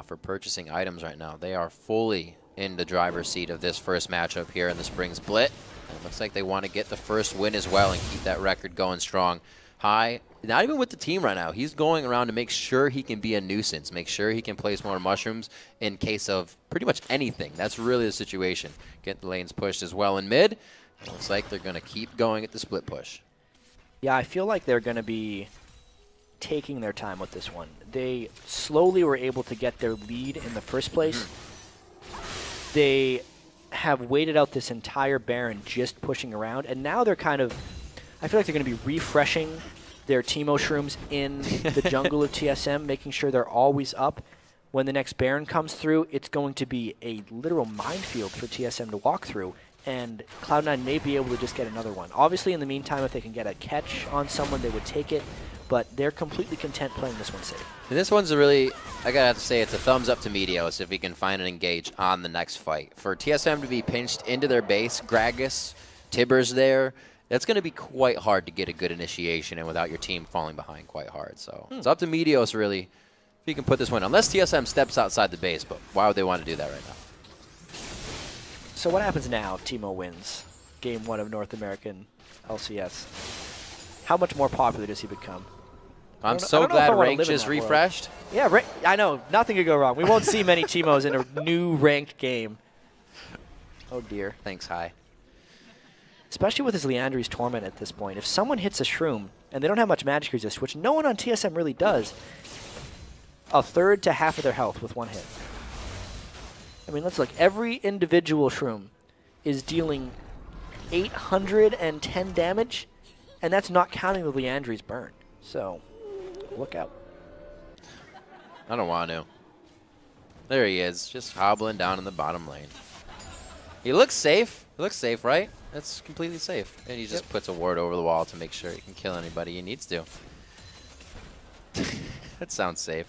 for purchasing items right now. They are fully in the driver's seat of this first matchup here in the Spring Split. And it looks like they want to get the first win as well and keep that record going strong. High, not even with the team right now. He's going around to make sure he can be a nuisance, make sure he can place more mushrooms in case of pretty much anything. That's really the situation. Get the lanes pushed as well in mid. It looks like they're going to keep going at the split push. Yeah, I feel like they're going to be taking their time with this one. They slowly were able to get their lead in the first place. They have waited out this entire Baron just pushing around, and now they're kind of, I feel like they're going to be refreshing their Teemo shrooms in the jungle of TSM, making sure they're always up. When the next Baron comes through, it's going to be a literal minefield for TSM to walk through, and Cloud9 may be able to just get another one. Obviously, in the meantime, if they can get a catch on someone, they would take it, but they're completely content playing this one safe. And this one's a really, I gotta have to say, it's a thumbs up to Meteos if he can find and engage on the next fight. For TSM to be pinched into their base, Gragas, Tibbers there, that's going to be quite hard to get a good initiation and without your team falling behind quite hard. So it's up to Meteos, really, if he can put this one. Unless TSM steps outside the base, but why would they want to do that right now? So what happens now if Teemo wins Game 1 of North American LCS? How much more popular does he become? I'm so glad Rank just refreshed. Yeah, I know. Nothing could go wrong. We won't see many Teemos in a new ranked game. Oh, dear. Thanks, High. Especially with his Leandri's Torment at this point. If someone hits a Shroom, and they don't have much magic resist, which no one on TSM really does, a third to half of their health with one hit. I mean, let's look. Every individual Shroom is dealing 810 damage, and that's not counting the Leandri's burn. So, look out. I don't want to. There he is, just hobbling down in the bottom lane. He looks safe. He looks safe, right? That's completely safe. And he just puts a ward over the wall to make sure he can kill anybody he needs to. That sounds safe.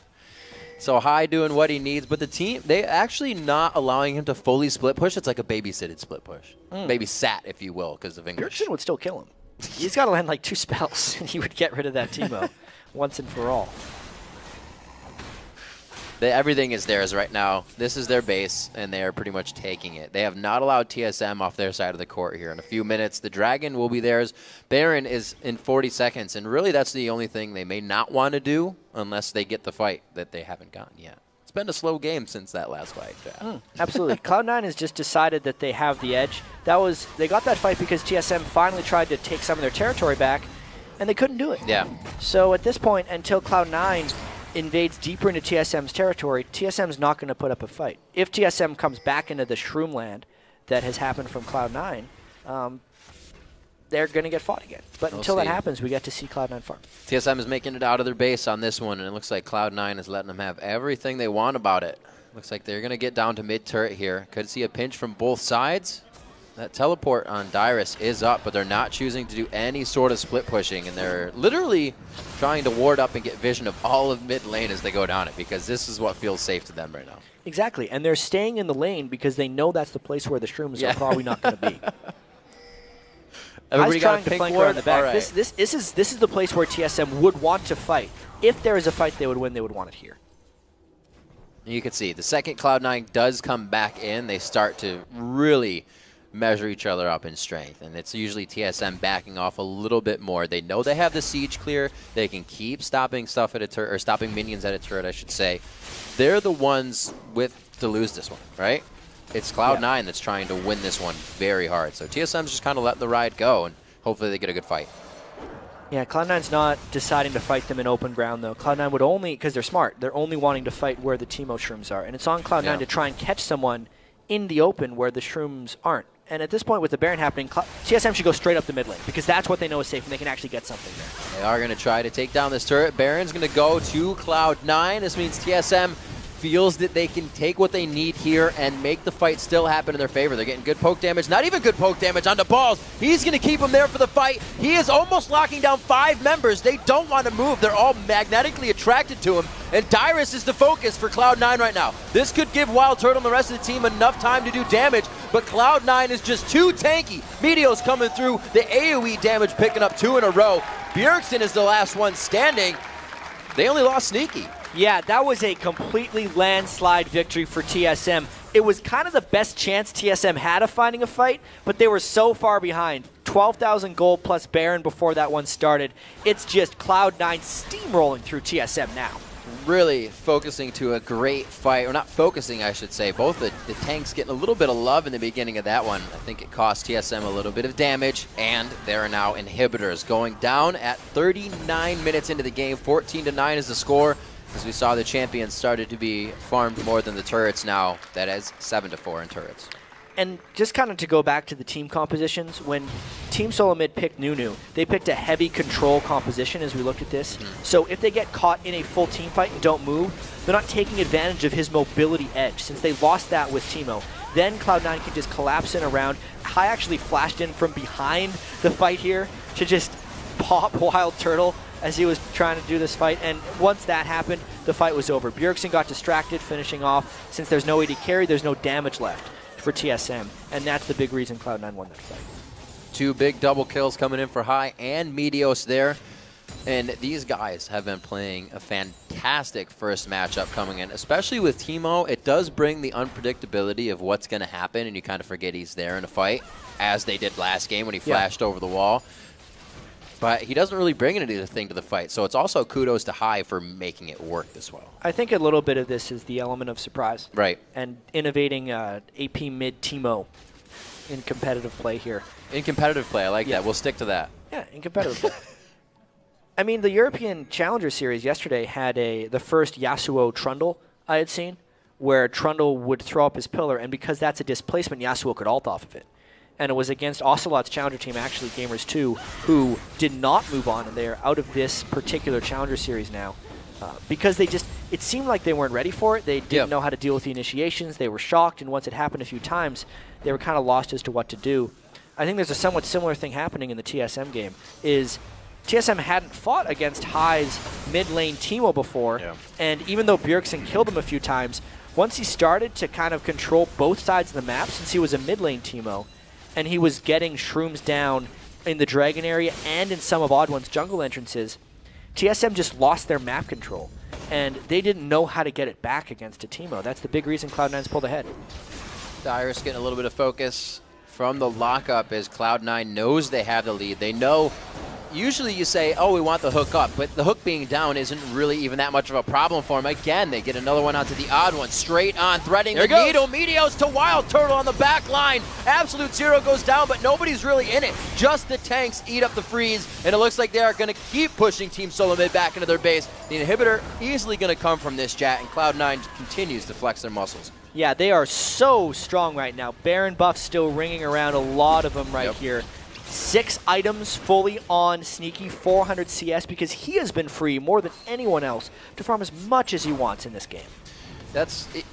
So High doing what he needs, but the team, they actually not allowing him to fully split push. It's like a babysitted split push. Babysat, if you will, because of English. Bjergsen would still kill him. He's got to land like 2 spells, and he would get rid of that Teemo once and for all. Everything is theirs right now. This is their base, and they are pretty much taking it. They have not allowed TSM off their side of the court here. In a few minutes, the Dragon will be theirs. Baron is in 40 seconds, and really that's the only thing they may not want to do unless they get the fight that they haven't gotten yet. It's been a slow game since that last fight. Absolutely. Cloud9 has just decided that they have the edge. They got that fight because TSM finally tried to take some of their territory back, and they couldn't do it. Yeah. So at this point, until Cloud9 invades deeper into TSM's territory, TSM's not going to put up a fight. If TSM comes back into the Shroom land that has happened from Cloud9, they're going to get fought again. But until that happens, we get to see Cloud9 farm. TSM is making it out of their base on this one, and it looks like Cloud9 is letting them have everything they want about it. Looks like they're going to get down to mid-turret here. Could see a pinch from both sides. That teleport on Dyrus is up, but they're not choosing to do any sort of split pushing, and they're literally trying to ward up and get vision of all of mid lane as they go down it, because this is what feels safe to them right now. Exactly, and they're staying in the lane because they know that's the place where the Shrooms are probably not going to be. Everybody got a pink ward? On the back. Right. This is the place where TSM would want to fight. If there is a fight they would win, they would want it here. You can see the second Cloud9 does come back in, they start to really measure each other up in strength, and it's usually TSM backing off a little bit more. They know they have the siege clear. They can keep stopping stuff at a turret, or stopping minions at a turret, I should say. They're the ones to lose this one, right? it's Cloud9 that's trying to win this one very hard. So TSM's just kind of letting the ride go, and hopefully they get a good fight. Yeah, Cloud9's not deciding to fight them in open ground, though. Cloud9 would only, because they're smart, they're only wanting to fight where the Teemo shrooms are. And it's on Cloud9 to try and catch someone in the open where the shrooms aren't. And at this point, with the Baron happening, TSM should go straight up the mid lane, because that's what they know is safe, and they can actually get something there. They are going to try to take down this turret. Baron's going to go to Cloud9. This means TSM feels that they can take what they need here and make the fight still happen in their favor. They're getting good poke damage, not even good poke damage onto Balls. He's going to keep him there for the fight. He is almost locking down 5 members. They don't want to move. They're all magnetically attracted to him, and Dyrus is the focus for Cloud9 right now. This could give Wild Turtle and the rest of the team enough time to do damage, but Cloud9 is just too tanky. Meteo's coming through, the AoE damage picking up 2 in a row. Bjergsen is the last one standing. They only lost Sneaky. Yeah, that was a completely landslide victory for TSM. It was kind of the best chance TSM had of finding a fight, but they were so far behind. 12,000 gold plus Baron before that one started. It's just Cloud9 steamrolling through TSM now. Really focusing to a great fight, or not focusing, I should say. Both the tanks getting a little bit of love in the beginning of that one. I think it cost TSM a little bit of damage, and there are now inhibitors going down at 39 minutes into the game. 14-9 is the score. As we saw, the champions started to be farmed more than the turrets now. That is 7-4 in turrets. And just kind of to go back to the team compositions, when Team SoloMid picked Nunu, they picked a heavy control composition as we looked at this. So if they get caught in a full team fight and don't move, they're not taking advantage of his mobility edge, since they lost that with Teemo. Then Cloud9 can just collapse in around. Hai actually flashed in from behind the fight here to just pop Wild Turtle as he was trying to do this fight, and once that happened, the fight was over. Bjergsen got distracted, finishing off. Since there's no AD carry, there's no damage left for TSM, and that's the big reason Cloud9 won that fight. 2 big double kills coming in for Hai and Meteos there, and these guys have been playing a fantastic first matchup coming in, especially with Teemo. It does bring the unpredictability of what's going to happen, and you kind of forget he's there in a fight, as they did last game when he flashed over the wall. But he doesn't really bring anything to the fight, so it's also kudos to Hai for making it work this well. I think a little bit of this is the element of surprise. Right. And innovating AP mid Teemo in competitive play here. In competitive play, I like that. We'll stick to that. Yeah, in competitive play. I mean, the European Challenger Series yesterday had the first Yasuo Trundle I had seen, where Trundle would throw up his pillar, and because that's a displacement, Yasuo could ult off of it. And it was against Ocelot's Challenger team, actually Gamers 2, who did not move on, and they are out of this particular Challenger Series now. Because it seemed like they weren't ready for it. They didn't know how to deal with the initiations. They were shocked, and once it happened a few times, they were kind of lost as to what to do. I think there's a somewhat similar thing happening in the TSM game, is TSM hadn't fought against Hai's mid lane Teemo before, and even though Bjergsen killed him a few times, once he started to kind of control both sides of the map, since he was a mid lane Teemo, and he was getting shrooms down in the Dragon area and in some of Odd1's jungle entrances, TSM just lost their map control, and they didn't know how to get it back against a Teemo. That's the big reason Cloud9's pulled ahead. Dyrus getting a little bit of focus from the lockup as Cloud9 knows they have the lead. They know, usually you say, oh, we want the hook up, but the hook being down isn't really even that much of a problem for them. Again, they get another one onto the odd one, straight on, threading the needle. Meteos to Wild Turtle on the back line. Absolute Zero goes down, but nobody's really in it. Just the tanks eat up the freeze, and it looks like they are going to keep pushing Team SoloMid back into their base. The inhibitor easily going to come from this, chat, and Cloud9 continues to flex their muscles. Yeah, they are so strong right now. Baron buff still ringing around, a lot of them right here. 6 items fully on Sneaky, 400 CS, because he has been free more than anyone else to farm as much as he wants in this game. That's it.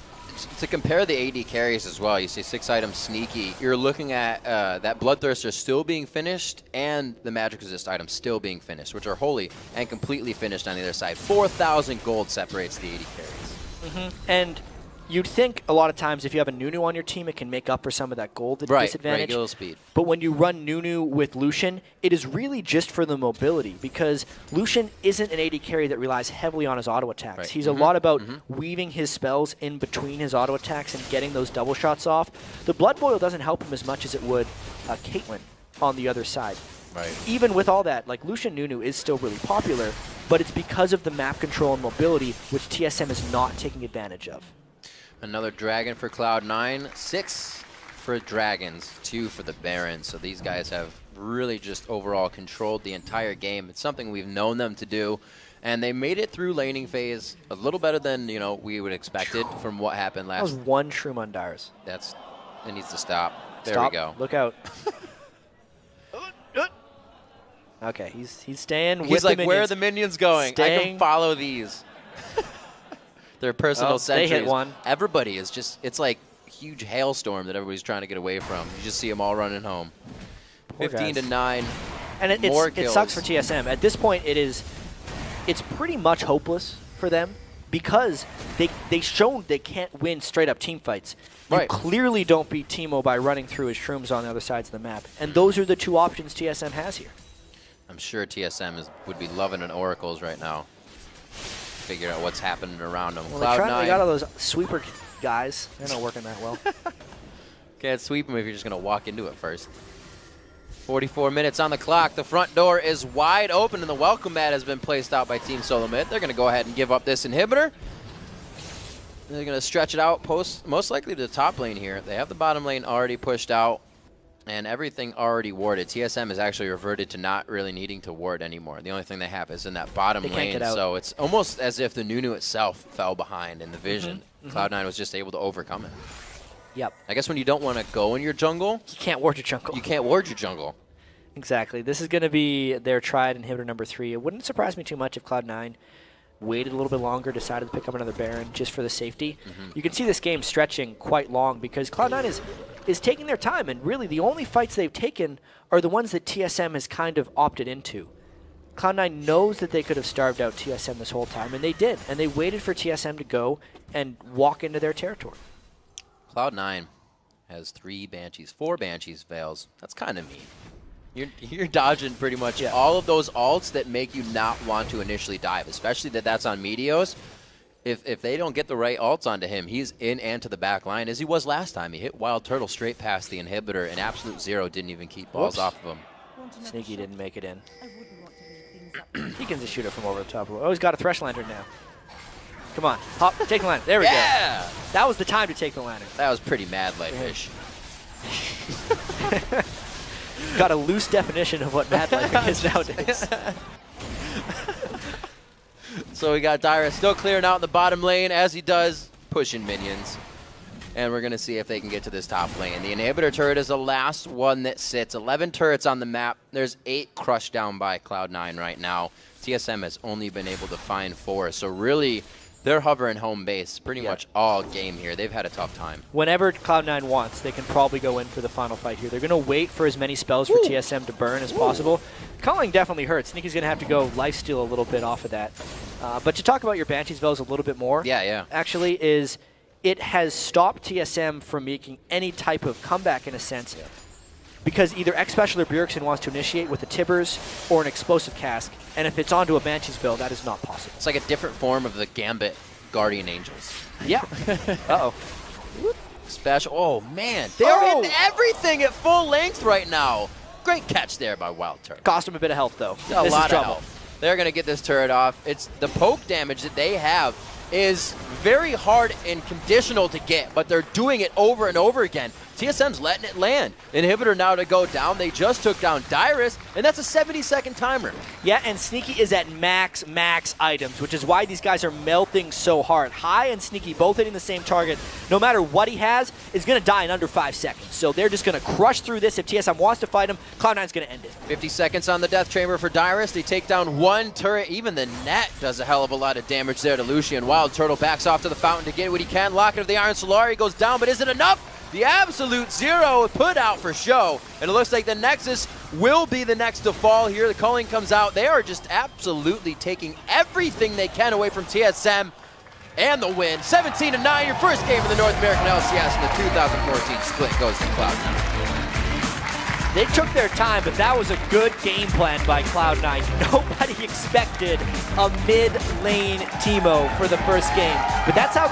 To compare the AD carries as well, you see 6 items Sneaky. You're looking at that Bloodthirster still being finished and the Magic Resist item still being finished, which are wholly and completely finished on the other side. 4,000 gold separates the AD carries. And you'd think a lot of times if you have a Nunu on your team, it can make up for some of that gold disadvantage. Right, get a little speed. But when you run Nunu with Lucian, it is really just for the mobility, because Lucian isn't an AD carry that relies heavily on his auto attacks. Right. He's a lot about weaving his spells in between his auto attacks and getting those double shots off. The Blood Boil doesn't help him as much as it would Caitlyn on the other side. Right. Even with all that, like Lucian Nunu is still really popular, but it's because of the map control and mobility, which TSM is not taking advantage of. Another dragon for Cloud9. 6 for Dragons, 2 for the Baron. So these guys have really just overall controlled the entire game. It's something we've known them to do. And they made it through laning phase a little better than, you know, we would expected from what happened last. That was one shroom on Dyrus. It needs to stop. There Stop. we go. Look out. Okay, he's staying with He's like, the minions. where are the minions going? I can follow these. Their personal sentries. They hit one. Everybody is just, it's like a huge hailstorm that everybody's trying to get away from. You just see them all running home. Poor 15 guys. to 9. And it sucks for TSM. At this point, it's pretty much hopeless for them because they've shown they can't win straight-up team fights. You clearly don't beat Teemo by running through his shrooms on the other sides of the map. And those are the two options TSM has here. I'm sure TSM would be loving an Oracles right now. Figure out what's happening around them. Well, Cloud9. They got all those sweeper guys. They're not working that well. Can't sweep them if you're just going to walk into it first. 44 minutes on the clock. The front door is wide open, and the welcome mat has been placed out by Team SoloMid. They're going to go ahead and give up this inhibitor. They're going to stretch it out most likely to the top lane here. They have the bottom lane already pushed out and everything already warded. TSM has actually reverted to not really needing to ward anymore. The only thing they have is in that bottom lane. So it's almost as if the Nunu itself fell behind in the vision. Cloud9 was just able to overcome it. Yep. I guess when you don't want to go in your jungle, you can't ward your jungle. You can't ward your jungle. Exactly. This is going to be their tried inhibitor number 3. It wouldn't surprise me too much if Cloud9 waited a little bit longer, decided to pick up another Baron just for the safety. You can see this game stretching quite long because Cloud9 is taking their time, and really the only fights they've taken are the ones that TSM has kind of opted into. Cloud9 knows that they could have starved out TSM this whole time, and they did. And they waited for TSM to go and walk into their territory. Cloud9 has 3 Banshees, 4 Banshees Veils. That's kind of mean. You're dodging pretty much all of those ults that make you not want to initially dive, especially that's on Meteos. If they don't get the right ults onto him, he's in and to the back line, as he was last time. He hit Wild Turtle straight past the inhibitor, and Absolute Zero didn't even keep balls off of him. Sneaky didn't make it in. He can just shoot it from over the top. Oh, he's got a Thresh Lantern now. Come on, hop, take the lantern. There we go. That was the time to take the lantern. That was pretty mad, Lightfish. Got a loose definition of what mad life is nowadays. So we got Dyrus still clearing out in the bottom lane as he does, pushing minions. And we're going to see if they can get to this top lane. The inhibitor turret is the last one that sits. 11 turrets on the map. There's 8 crushed down by Cloud9 right now. TSM has only been able to find 4. So really, they're hovering home base pretty much all game here. They've had a tough time. Whenever Cloud9 wants, they can probably go in for the final fight here. They're going to wait for as many spells for TSM to burn as possible. Culling definitely hurts. Sneaky's going to have to go lifesteal a little bit off of that. But to talk about your Banshees Veils a little bit more, actually is it has stopped TSM from making any type of comeback in a sense. Because either X-Special or Bjergsen wants to initiate with a Tibbers or an Explosive Cask, and if it's onto a Banshee's Veil, that is not possible. It's like a different form of the Gambit Guardian Angels. Yeah. Uh-oh. Special. Oh, man. They're hitting everything at full length right now. Great catch there by Wild Turtle. Cost him a bit of health, though. A lot of health. They're going to get this turret off. It's the poke damage that they have is very hard and conditional to get, but they're doing it over and over again. TSM's letting it land. Inhibitor now to go down. They just took down Dyrus, and that's a 70-second timer. Yeah, and Sneaky is at max items, which is why these guys are melting so hard. High and Sneaky both hitting the same target. No matter what he has, is going to die in under 5 seconds. So they're just going to crush through this. If TSM wants to fight him, Cloud9's going to end it. 50 seconds on the Death Chamber for Dyrus. They take down 1 turret. Even the net does a hell of a lot of damage there to Lucian. Wild Turtle backs off to the fountain to get what he can. Locket of the Iron Solari goes down, but is it enough? The Absolute Zero put out for show, and it looks like the Nexus will be the next to fall here. The culling comes out. They are just absolutely taking everything they can away from TSM, and the win. 17-9, your first game of the North American LCS in the 2014 split goes to Cloud9. They took their time, but that was a good game plan by Cloud9. Nobody expected a mid-lane Teemo for the first game, but that's how